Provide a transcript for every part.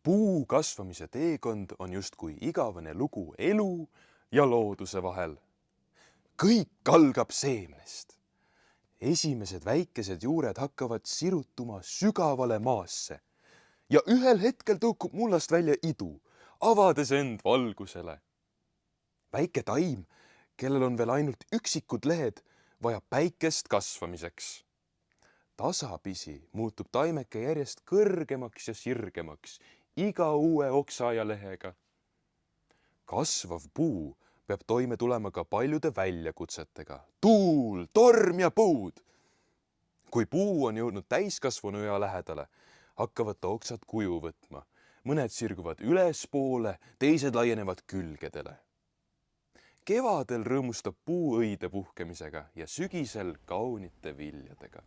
Puu kasvamise teekond on justkui igavene lugu elu ja looduse vahel. Kõik algab seemnest. Esimesed väikesed juured hakkavad sirutuma sügavale maasse ja ühel hetkel tõukub mullast välja idu, avades end valgusele. Väike taim, kellel on veel ainult üksikud lehed, vajab päikest kasvamiseks. Tasapisi muutub taimeke järjest kõrgemaks ja sirgemaks iga uue oksa ja lehega. Kasvav puu peab toime tulema ka paljude väljakutsetega. Tuul, torm ja puud. Kui puu on jõudnud täiskasvanuea lähedale, hakkavad ta oksad kuju võtma. Mõned sirguvad ülespoole, teised laienevad külgedele. Kevadel rõõmustab puu õide puhkemisega ja sügisel kaunite viljadega.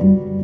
Thank you.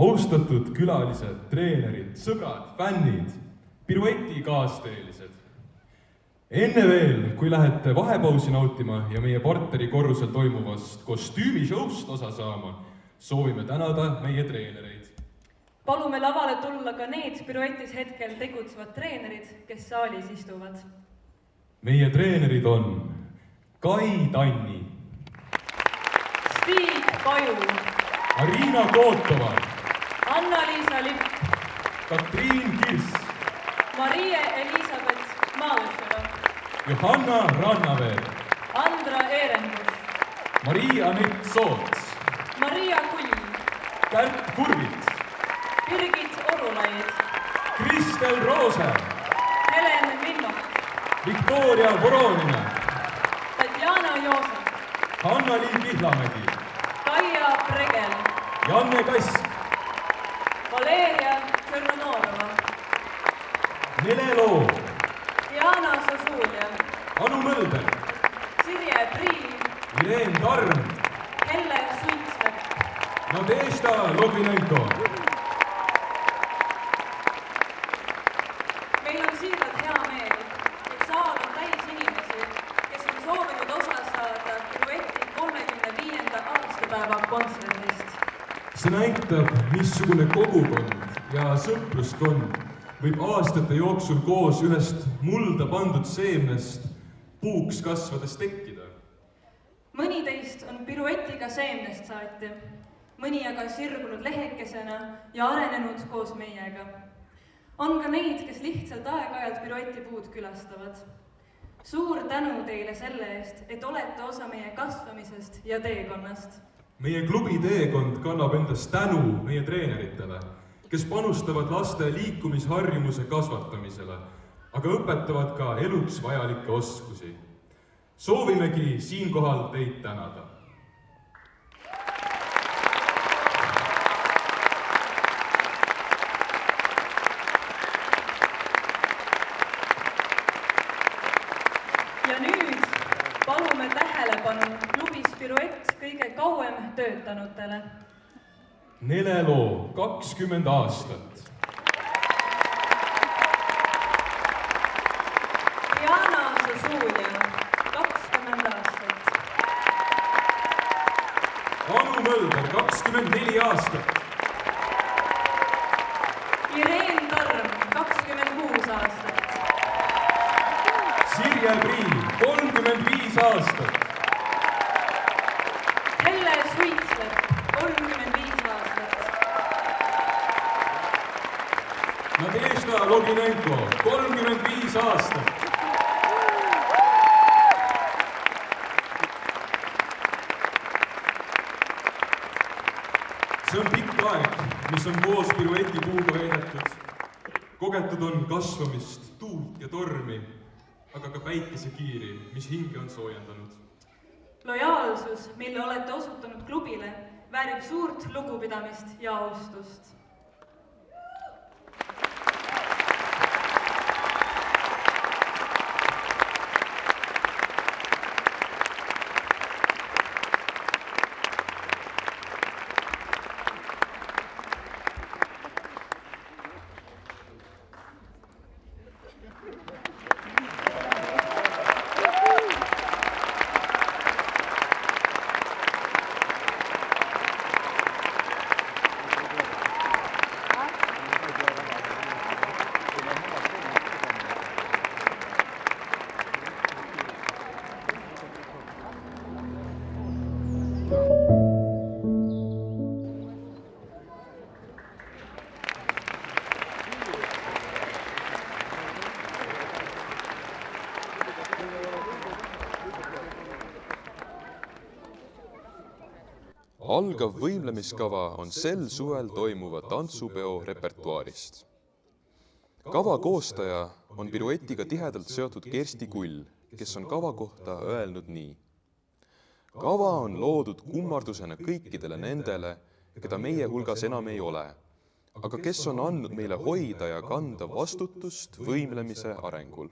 austatud külalised, treenerid, sõbrad, fännid, pirueti kaasteelised. Enne veel, kui lähete vahepausi nautima ja meie partneri korrusel toimuvast kostüümishowst osa saama, soovime tänada meie treenereid. Palume lavale tulla ka need piruetis hetkel tegutsevad treenerid, kes saalis istuvad. Meie treenerid on Kai Tanni, Stig Paju, Arina Kootova, Anna-Liisa Lipp, Katriin Kirs, Marie Elisabeth Maalöfera, Johanna Rannaveer, Andra Ehrenbusch, Maria-Anett Soots, Maria Kull, Kärt Kurvits, Birgit Orulaid, Kristel Roose, Helen Linnok, Viktoria Voronina, Tatjana Joosep, Hanna-Liin Kihlamägi, Kaia Pregel, Janne Kask, Valeria Tšernomorova, Nele Loo, Diana Sosulia, Anu Mölder, Sirje Priil, Ireen Tarm, Helle Suitsvep, Nadežda Lovinenko. Meil on siiralt hea meel, et saal on täis inimesi, kes on soovinud osa saada pirueti 35. aastapäeva kontserdist. See näitab, missugune kogukond ja sõpruskond võib aastate jooksul koos ühest mulda pandud seemnest puuks kasvades tekkida. Mõni teist on piruetiga seemnest saati, mõni aga sirgunud lehekesena ja arenenud koos meiega. On ka neid, kes lihtsalt aeg-ajalt piruetipuud külastavad. Suur tänu teile selle eest, et olete osa meie kasvamisest ja teekonnast. Meie klubi teekond kannab endast tänu meie treeneritele, kes panustavad laste liikumisharjumuse kasvatamisele, aga õpetavad ka eluks vajalikke oskusi. Soovimegi siinkohal teid tänada. Ja nüüd palume tähelepanu klubis piruett kõige kauem töötanutele. Nele Loo, 20 aastat. Diana Sosulia, 20 aastat. Anu Mölder, 24 aastat. Ireen Tarm, 26 aastat. Sirje Priil, 35 aastat. Helle Suitsvep, 35 aastat. Nadežda Lovinenko, 35 aastat. See on pikk aeg, mis on koos piruetipuuga veedetud. Kogetud on kasvamist, tuult ja tormi, aga ka päikesekiiri, mis hinge on soojendanud. Lojaalsus, mille olete osutanud klubile, väärib suurt lugupidamist ja austust. Algav võimlemiskava on sel suvel toimuva tantsupeo repertuaarist. Kava koostaja on piruetiga tihedalt seotud Kersti Kull, kes on kava kohta öelnud nii. Kava on loodud kummardusena kõikidele nendele, keda meie hulgas enam ei ole, aga kes on andnud meile hoida ja kanda vastutust võimlemise arengul.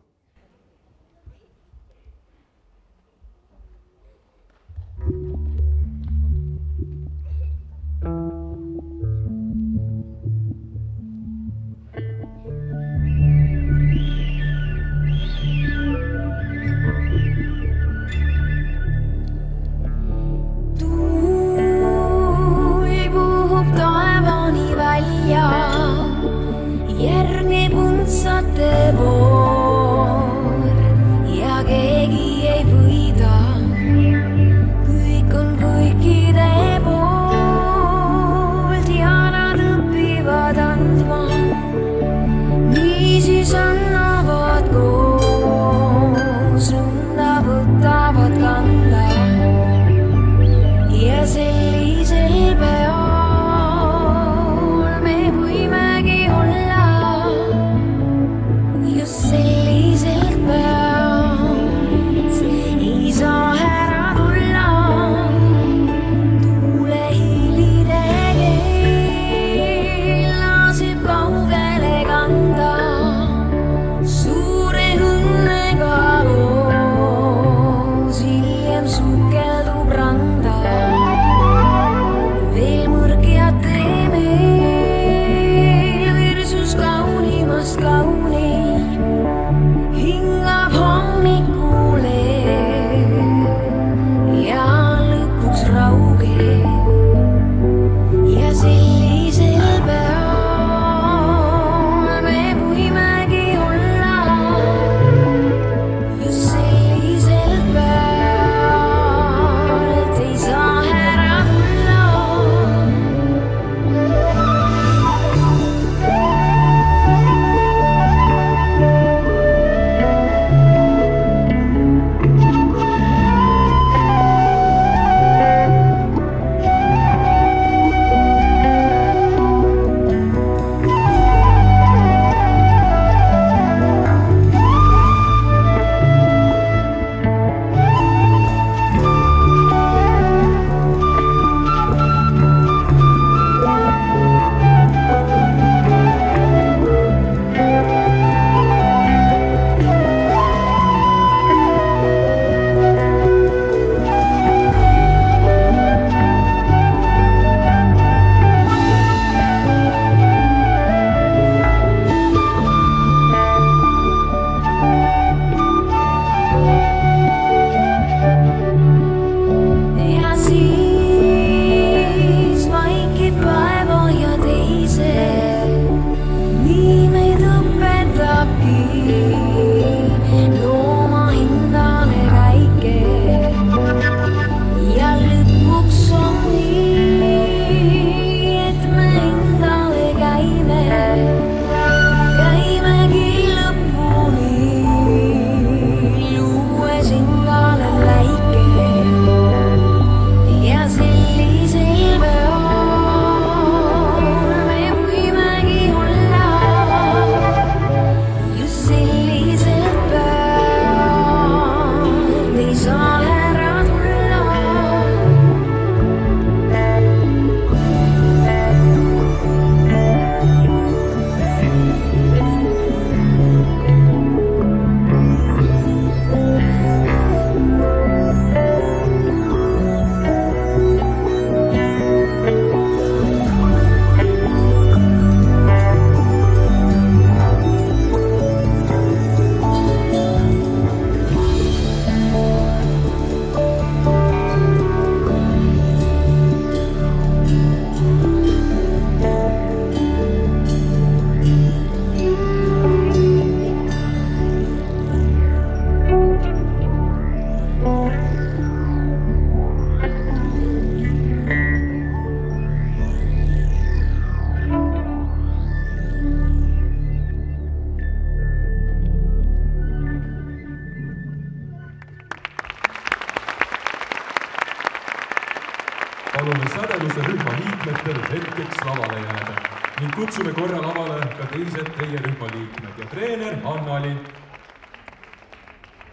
võimaluse rühma liikmetel hetkeks lavale jääda ning kutsume korra lavale ka teised teie rühma liikmed ja treener Annali.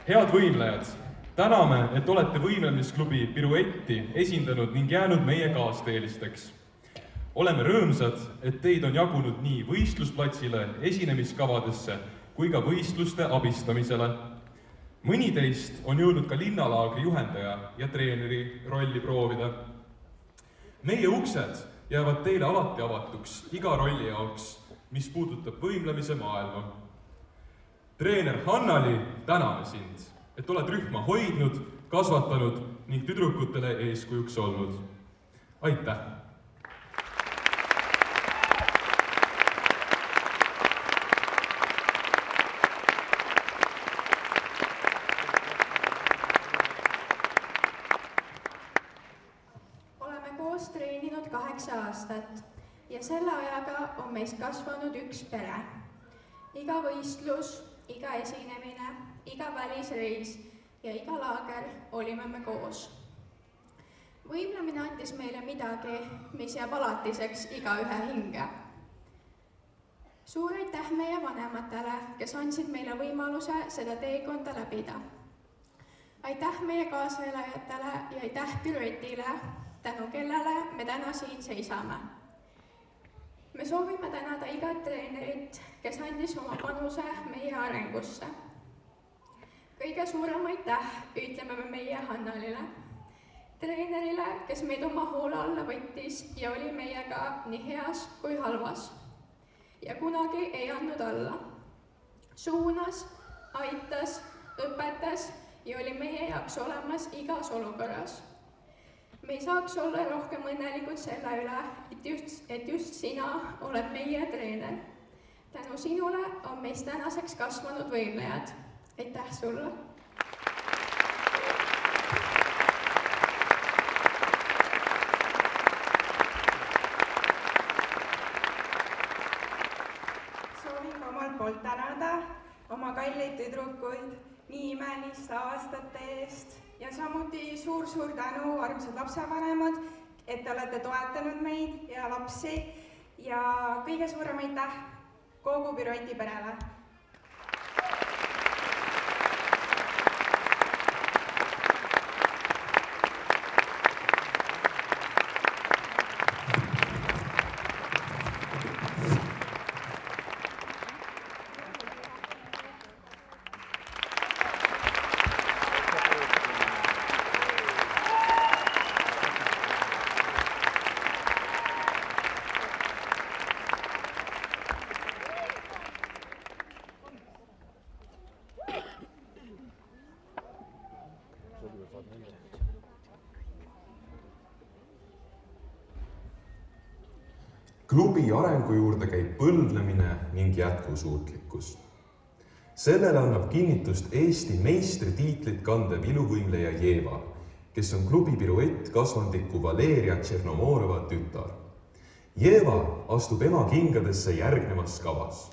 Head võimlejad, täname, et olete võimlemisklubi Piruetti esindanud ning jäänud meie kaasteelisteks. Oleme rõõmsad, et teid on jagunud nii võistlusplatsile, esinemiskavadesse kui ka võistluste abistamisele. Mõni teist on jõudnud ka linnalaagri juhendaja ja treeneri rolli proovida. Meie uksed jäävad teile alati avatuks iga rolli jaoks, mis puudutab võimlemise maailma. Treener Hannali, täname sind, et oled rühma hoidnud, kasvatanud ning tüdrukutele eeskujuks olnud. Aitäh! Treeninud 8 aastat ja selle ajaga on meist kasvanud üks pere. Iga võistlus, iga esinemine, iga välisreis ja iga laager olime me koos. Võimlemine andis meile midagi, mis jääb alatiseks igaühe hinge. Suur aitäh meie vanematele, kes andsid meile võimaluse seda teekonda läbida. Aitäh meie kaaselajatele ja aitäh Piruetile, tänu kellele me täna siin seisame. Me soovime tänada igat treenerit, kes andis oma panuse meie arengusse. Kõige suurem aitäh ütleme me meie Hannalile, treenerile, kes meid oma hoole alla võttis ja oli meiega nii heas kui halvas. Ja kunagi ei andnud alla. Suunas, aitas, õpetas ja oli meie jaoks olemas igas olukorras. Me ei saaks olla rohkem õnnelikud selle üle, et just sina oled meie treener. Tänu sinule on meist tänaseks kasvanud võimlejad. Aitäh sulle! Soovin ka omalt poolt tänada oma kalleid tüdrukuid nii imeliste aastate eest ja samuti suur-suur tänu, armsad lapsevanemad, et te olete toetanud meid ja lapsi ja kõige suurem aitäh kogu Pirueti perele. Klubi arengu juurde käib põlvnemine ning jätkusuutlikkus. Sellele annab kinnitust Eesti meistritiitlit kandev iluvõimleja Jeva, kes on klubi Piruett kasvandiku Valeria Tšernomorova tütar. Jeva astub ema kingadesse järgnevas kavas.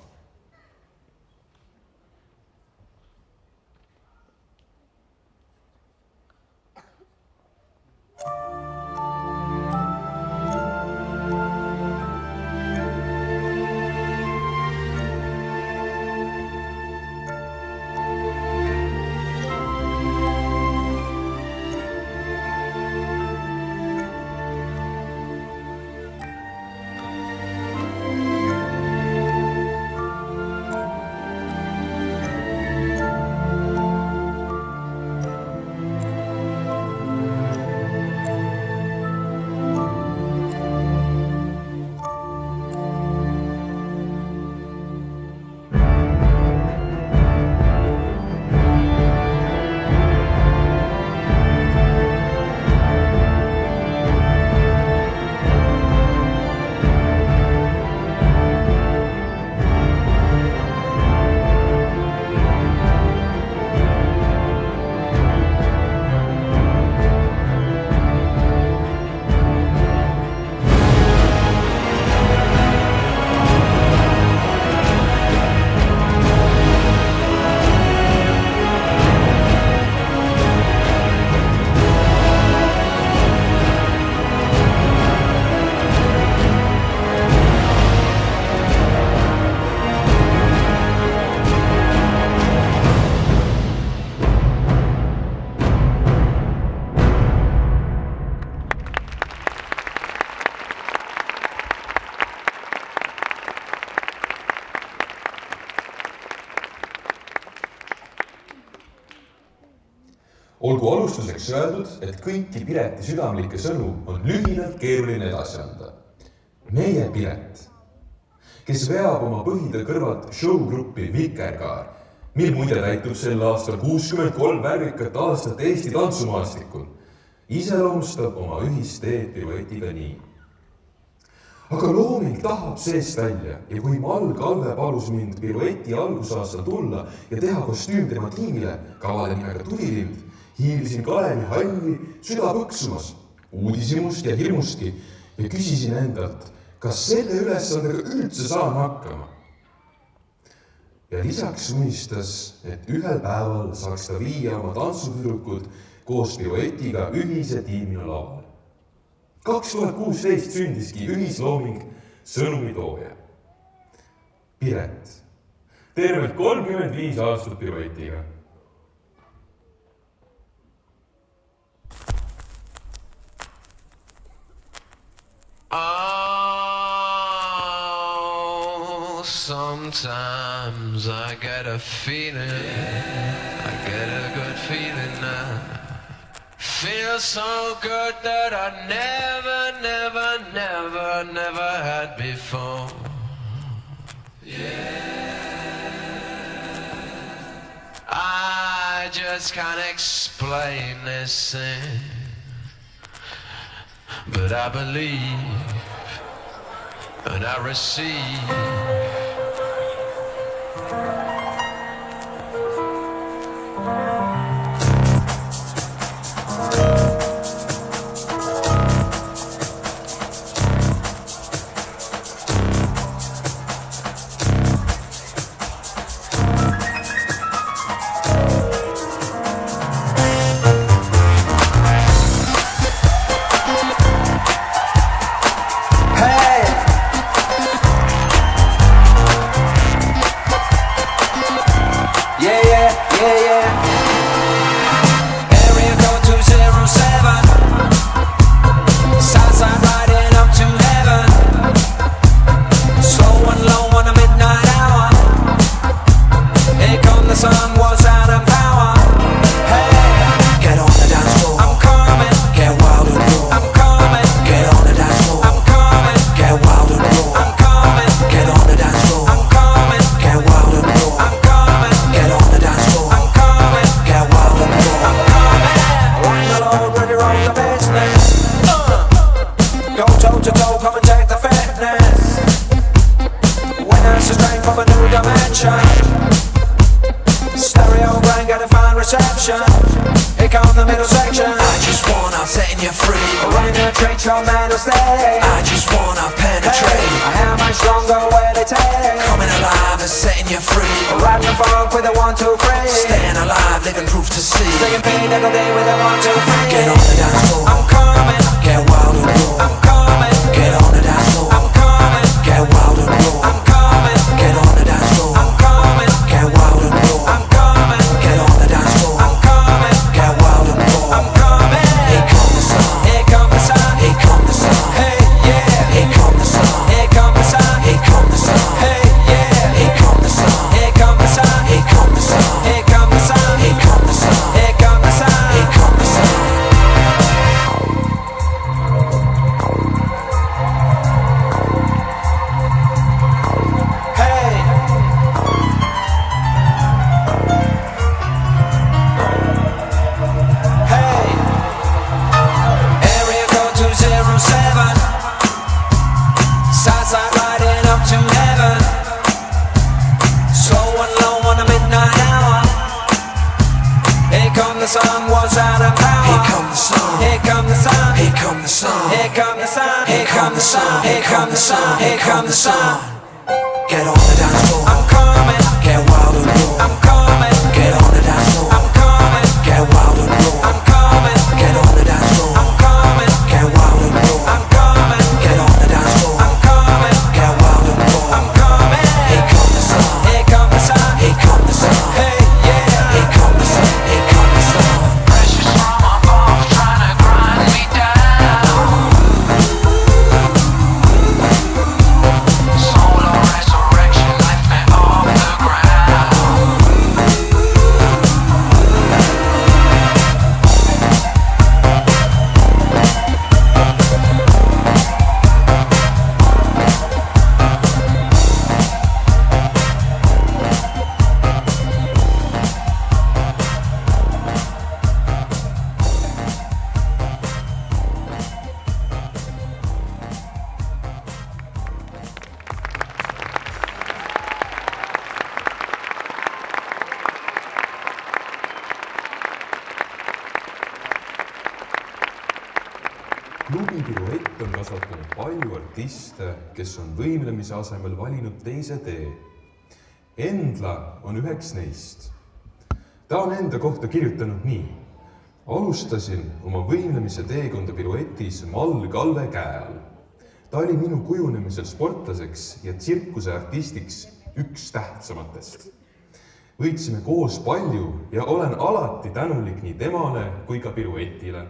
olgu alustuseks öeldud, et kõiki Pireti südamlikke sõnu on lühidalt keeruline edasi anda. Meie Piret, kes veab oma põhitöö kõrvalt showgruppi Vikerkaar, mil muide täitub sel aastal 63 värvikat aastat Eesti tantsumaastikul, iseloomustab oma ühist teed piruetiga nii. Aga looming tahab seest välja ja kui Mal Kalve palus mind pirueti algusaastal tulla ja teha kostüüm tema tiimile, kavade nimega Tulilind, hiilisin Kalevi halli süda põksumas, uudishimust ja hirmustki ja küsisin endalt, kas selle ülesandega üldse saan hakkama. Ja lisaks unistas, et ühel päeval saaks ta viia oma tantsutüdrukud koos piruetiga ühise tiimina lavale. 2016 sündiski ühislooming Sõnumitooja. Piret, tervelt 35 aastat piruetiga. Oh, sometimes I get a feeling, I get a good feeling now. Feels so good that I never had before. I just can't explain this thing, but I believe and I receive. Soul of resurrection, life me off the ground. klubi Piruett on kasvatanud palju artiste, kes on võimlemise asemel valinud teise tee. Endla on üheks neist. Ta on enda kohta kirjutanud nii. Alustasin oma võimlemise teekonda Piruetis Mall Kalve käe all. Ta oli minu kujunemisel sportlaseks ja tsirkuse artistiks üks tähtsamatest. Võitsime koos palju ja olen alati tänulik nii temale kui ka Piruetile.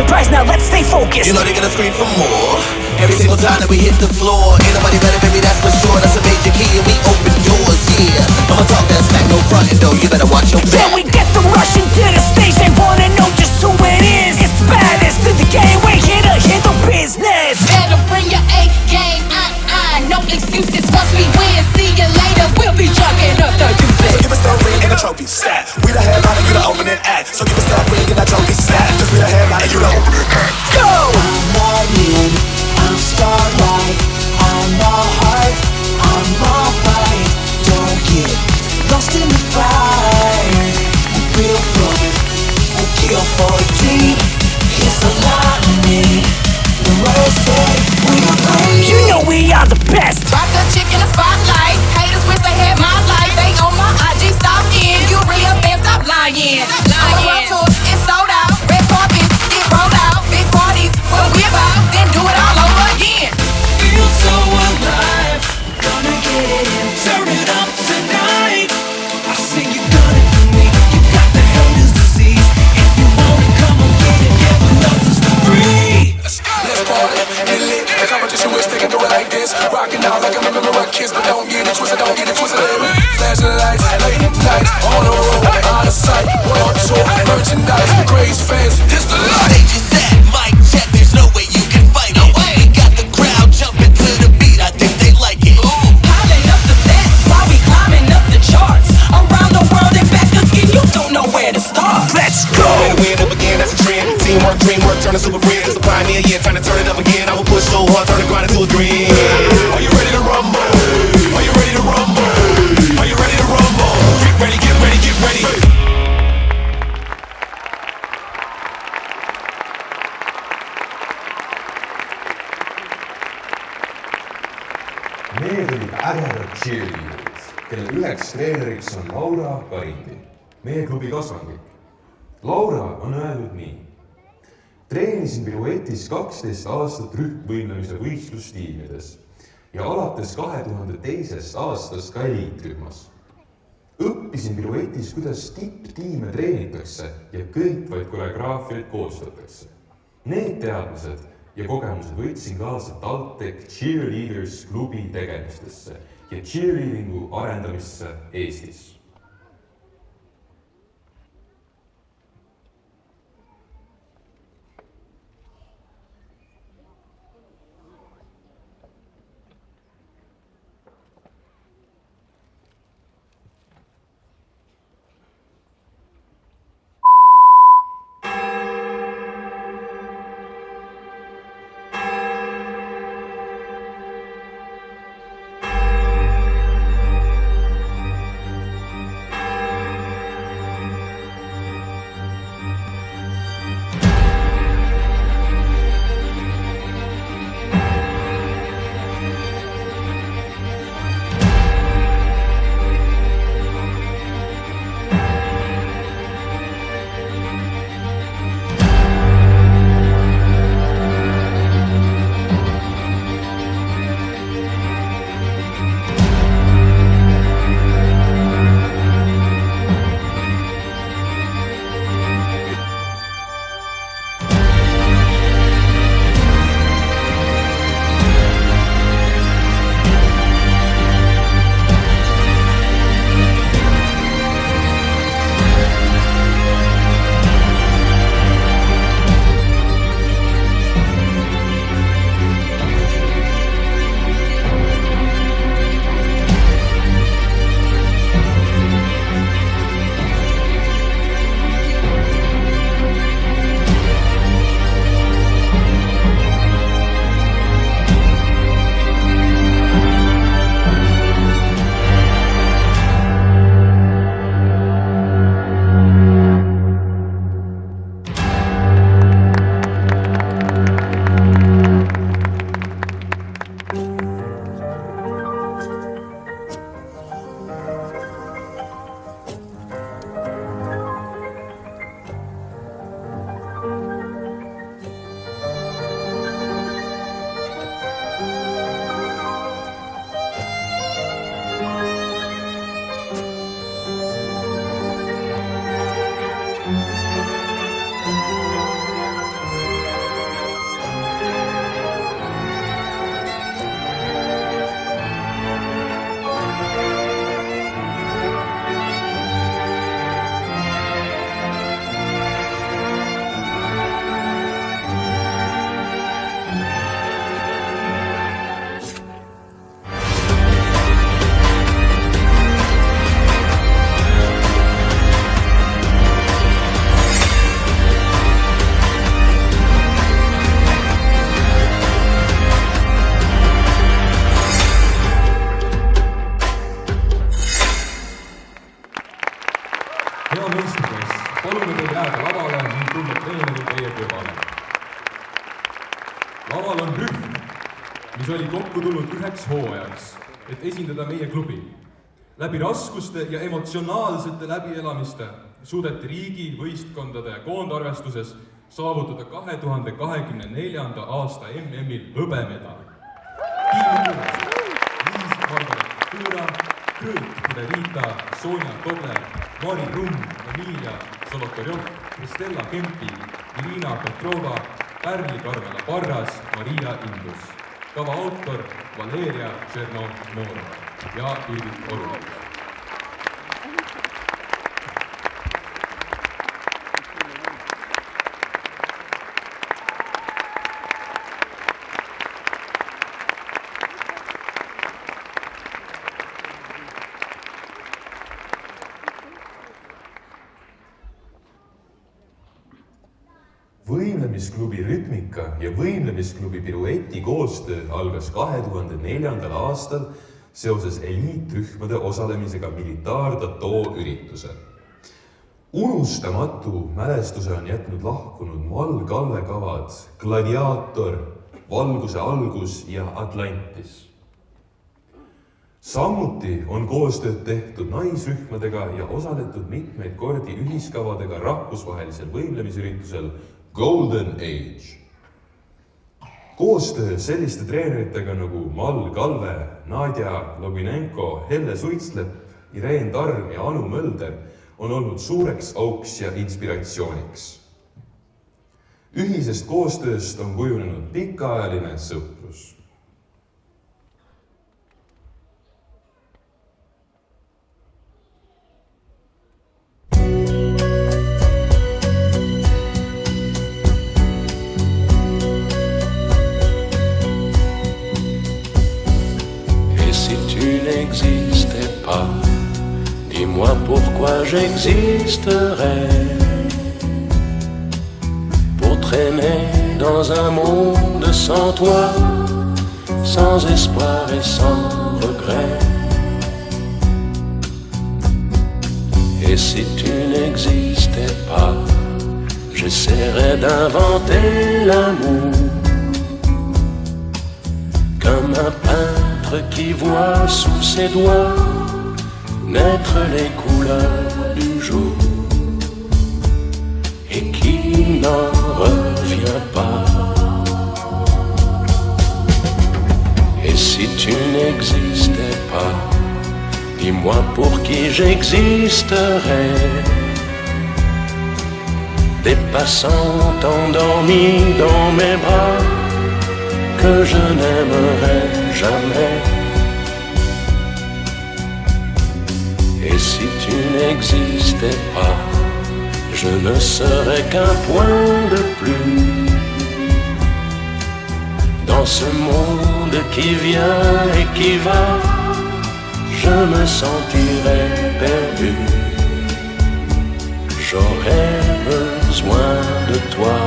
prize, now let's stay focused. You know they're gonna scream for more every single time that we hit the floor. Ain't nobody better, baby, that's for sure. That's a major key and we open doors, yeah. I'ma talk that smack, no frontin' though, you better watch your back. Then we get the rush into the stage, they wanna know just turn to super friends. It's a pioneer, yeah, time to turn it up again. I will push so hard, turn the grind into a dream. Are you ready to rumble? Are you ready to rumble? Are you ready to rumble? Get ready, get ready, get ready. Need olid ägedad cheerleaders, kelle üheks treeneriks on Laura Karindi, meie klubi kasvandik. Laura on öelnud nii. Treenisin piruetis 12 aastat rühmvõimlemise võistlustiimides ja alates 2002. aastast ka eliitrühmas. Õppisin piruetis, kuidas tipptiime treenitakse ja kõikvaid koreograafiaid koostatakse. Need teadmised ja kogemused võtsin kaasa TalTech Cheerleaders klubi tegemistesse ja cheerleadingu arendamisse Eestis. Laval on rühm, mis oli kokku tulnud üheks hooajaks, et esindada meie klubi. Läbi raskuste ja emotsionaalsete läbielamiste suudeti riigi võistkondade koondarvestuses saavutada 2024. aasta MM-il hõbemedal. Liis Margaret Tuura, Kõõt Pudevita, Sonja Tobler, Mari Rumm, Emilia Solotorjov, Kristella Kempi, Irina Petrova, Pärli Karmela Parras, Maria Indus. Kava autor Valeria Tšernomorova ja Birgit Orlov. võimlemisklubi Rütmika ja võimlemisklubi Pirueti koostöö algas 2004. aastal seoses eliitrühmade osalemisega militaartatoo üritusel. Unustamatu mälestuse on jätnud lahkunud Mall Kalle kavad Gladiaator, Valguse algus ja Atlantis. Samuti on koostööd tehtud naisrühmadega ja osaletud mitmeid kordi ühiskavadega rahvusvahelisel võimlemisüritusel Golden Age. Koostöö selliste treeneritega nagu Mall Kalve, Nadja Loginenko, Helle Suitslepp, Ireen Tarm ja Anu Mölder on olnud suureks auks ja inspiratsiooniks. Ühisest koostööst on kujunenud pikaajaline sõprus. Dis-moi pourquoi j'existerais pour traîner dans un monde sans toi, sans espoir et sans regret. Et si tu n'existais pas, j'essaierais d'inventer l'amour comme un peintre qui voit sous ses doigts naître les couleurs du jour et qui n'en revient pas. Et si tu n'existais pas, dis-moi pour qui j'existerais. Des passants endormis dans mes bras que je n'aimerais jamais. Et si tu n'existais pas, je ne serais qu'un point de plus dans ce monde qui vient et qui va. Je me sentirais perdu. J'aurais besoin de toi.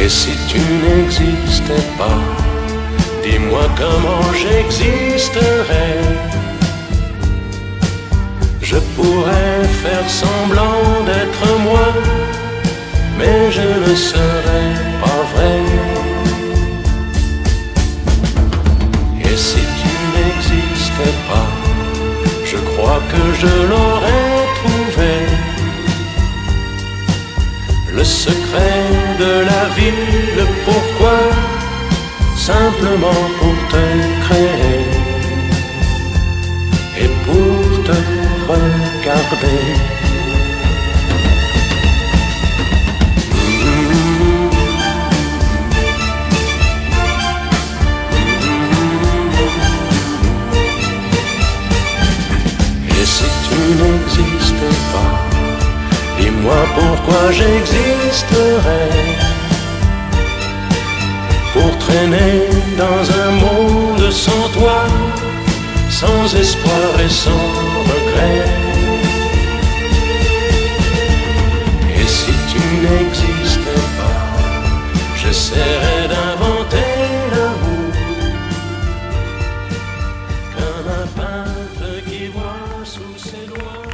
Et si tu n'existais pas, dis-moi comment j'existerais. Je pourrais faire semblant d'être moi, mais je ne serais pas vrai. Et si tu n'existais pas, je crois que je l'aurais trouvé. Le secret de la vie, le pourquoi, simplement pour te créer et pour te regarder. Et si tu n'existais pas, dis-moi pourquoi j'existerais pour traîner dans un monde sans toi, sans espoir et sans regret. Et si tu n'existais pas, j'essaierais d'inventer l'amour comme un peintre qui voit sous ses doigts.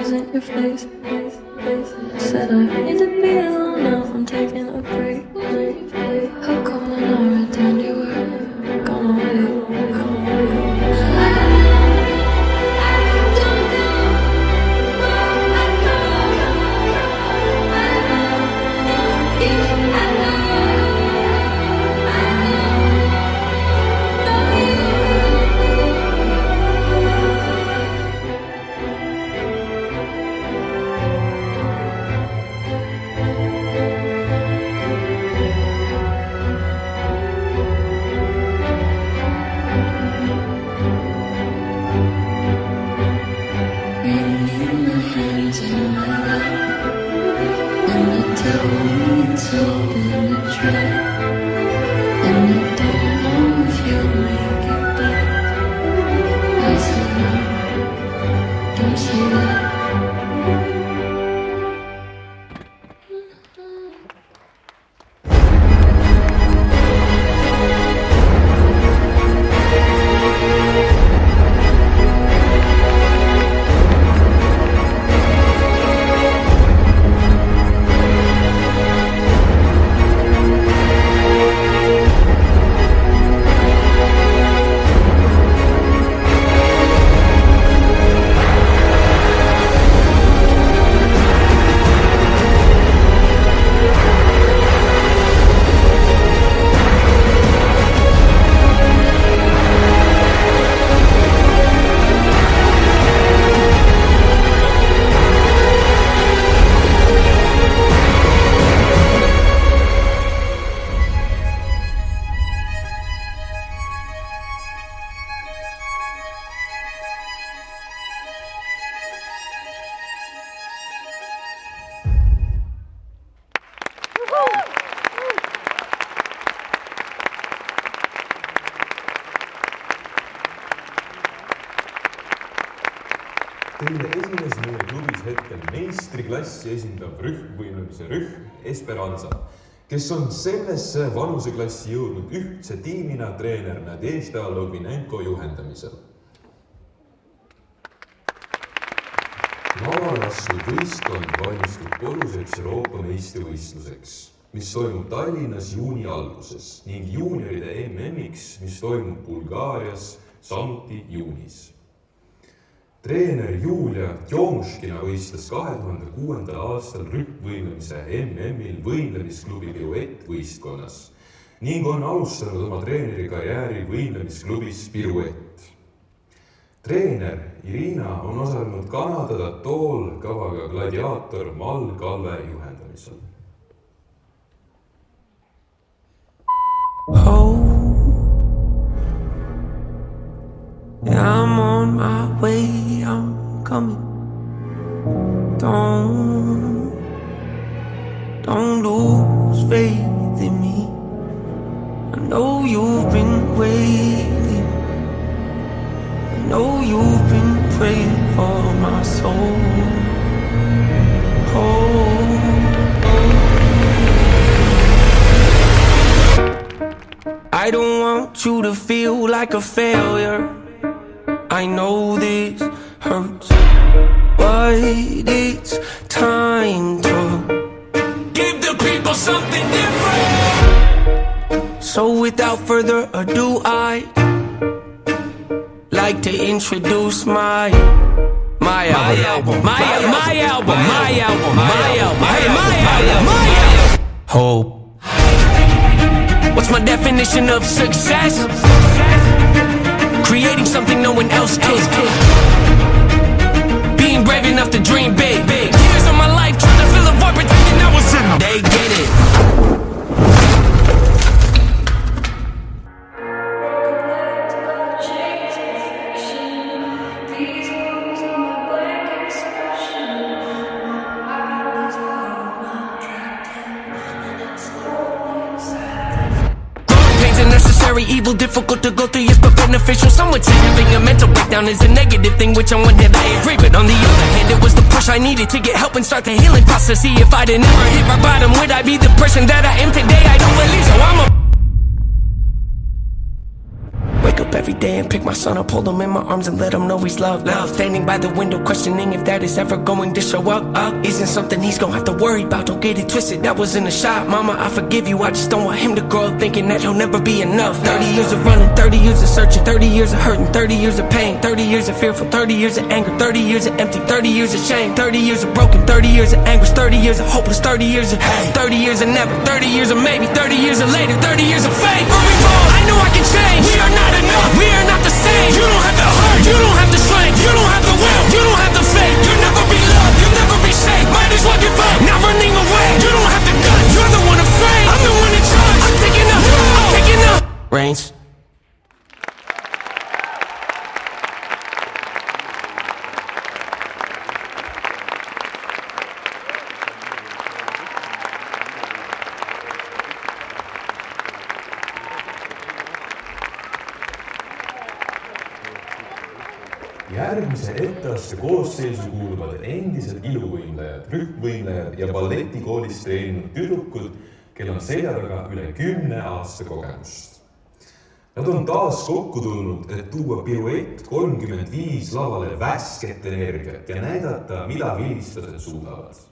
wasn't your face. Said I need to be alone now, I'm taking a break. How come when I returned you were gone away? Teile esines meie klubis hetkel meistriklassi esindav rühmvõimlemise rühm Esperanza, kes on sellesse vanuseklassi jõudnud ühtse tiimina treener Nadežda Logvinenko juhendamisel. Lavalassud võistkond valmistub koduseks Euroopa meistrivõistluseks, mis toimub Tallinnas juuni alguses ning juunioride MM-iks, mis toimub Bulgaarias samuti juunis. Treener Julia Tjomuškina võistles 2006. aastal rühmvõimlemise MM-il võimlemisklubi Piruett võistkonnas ning on alustanud oma treenerikarjääri võimlemisklubis Piruett. Treener Irina on osalenud Kanada Tatool kavaga gladiaator Mal Kalve juhendamisel. Yeah, I'm on my way, I'm coming. Don't lose faith in me. I know you've been waiting. I know you've been praying for my soul. I don't want you to feel like a failure. I know this hurts, but it's time to give the people something different. So without further ado, I'd like to introduce my album. Hope. What's my definition of success? Creating something no one else can. Being brave enough to dream big. Years of my life trying to fill a void, pretending I was in them. They get it. Evil, difficult to go through, yes, but beneficial. Some would say having a mental breakdown is a negative thing, which on one hand I agree, but on the other hand it was the push I needed to get help and start the healing process. See, if I'd never hit my bottom, would I be the person that I am today? I don't believe so. I'm a wake up every every day and pick my son up, hold him in my arms and let him know he's loved. Standing by the window questioning if that is ever going to show up. Isn't something he's gonna have to worry about, don't get it twisted, that wasn't a shot. Mama, I forgive you, I just don't want him to grow up thinking that he'll never be enough. 30 years of running, 30 years of searching, 30 years of hurting, 30 years of pain, 30 years of fearful, 30 years of anger, 30 years of empty, 30 years of shame, 30 years of broken, 30 years of anguish, 30 years of hopeless, 30 years of hate, 30 years of never, 30 years of maybe, 30 years of later, 30 years of fate. Where we fall, I know I can change. We are not enough, we are not the same. You don't have the heart, you don't have the strength, you don't have the will, you don't have the faith. You'll never be loved, you'll never be safe. Might as well give up, not running away. You don't have the guts, you're the one afraid. I'm the one in charge, I'm taking up, I'm taking up reins. Järgmise etteaste koosseisu kuuluvad endised iluvõimlejad, rühmvõimlejad ja balletikoolis treeninud tüdrukud, kel on selja taga üle 10 aasta kogemust. Nad on taas kokku tulnud, et tuua Piruett 35 lavale värsket energiat ja näidata, mida vilistlased suudavad.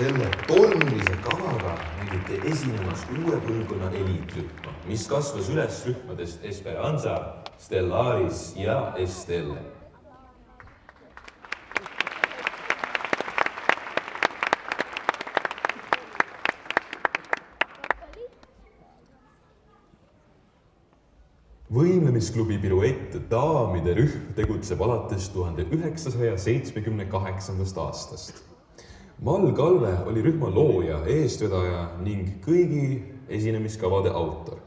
Selle tolmulise kavaga nägite esinemas uue põlvkonna eliitrühma, mis kasvas üles rühmadest Esperanza, Stellaris ja Estelle. Võimlemisklubi Piruett daamide rühm tegutseb alates 1978. aastast. Mal Kalve oli rühma looja, eestvedaja ning kõigi esinemiskavade autor.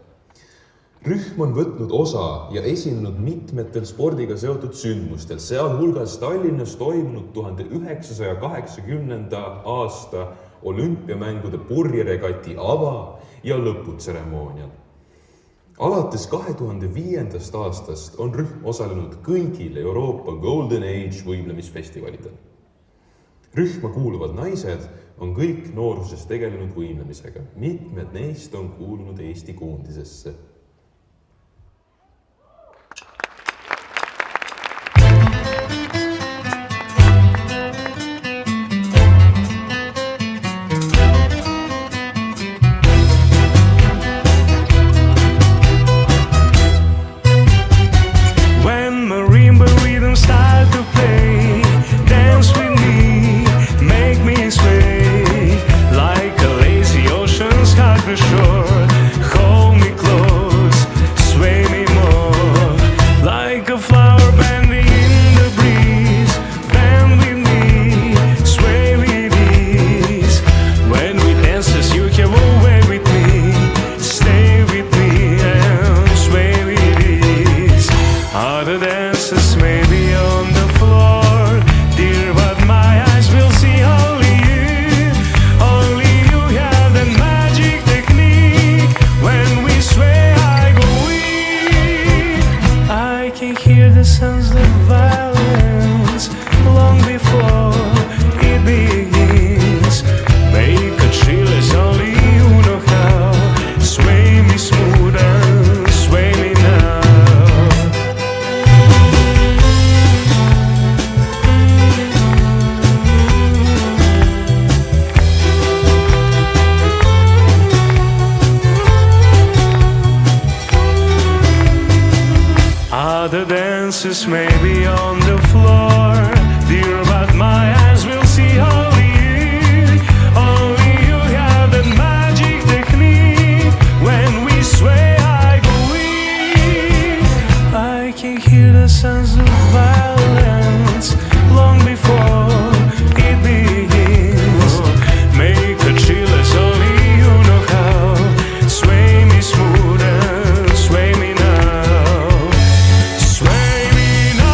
Rühm on võtnud osa ja esinenud mitmetel spordiga seotud sündmustel, sealhulgas Tallinnas toimunud 1980. aasta olümpiamängude purjeregati ava- ja lõputseremoonial. Alates 2005. aastast on rühm osalenud kõigil Euroopa Golden Age võimlemisfestivalidel. Rühma kuuluvad naised on kõik nooruses tegelenud võimlemisega. Mitmed neist on kuulunud Eesti koondisesse. The dancers may be on the floor, dear, but my eyes will see only you. Only you have that magic technique. When we sway, I go weak. I can hear the sounds of violence long before it begins. Make a chill as only you know how. Sway me smooth and sway me now. Sway me now.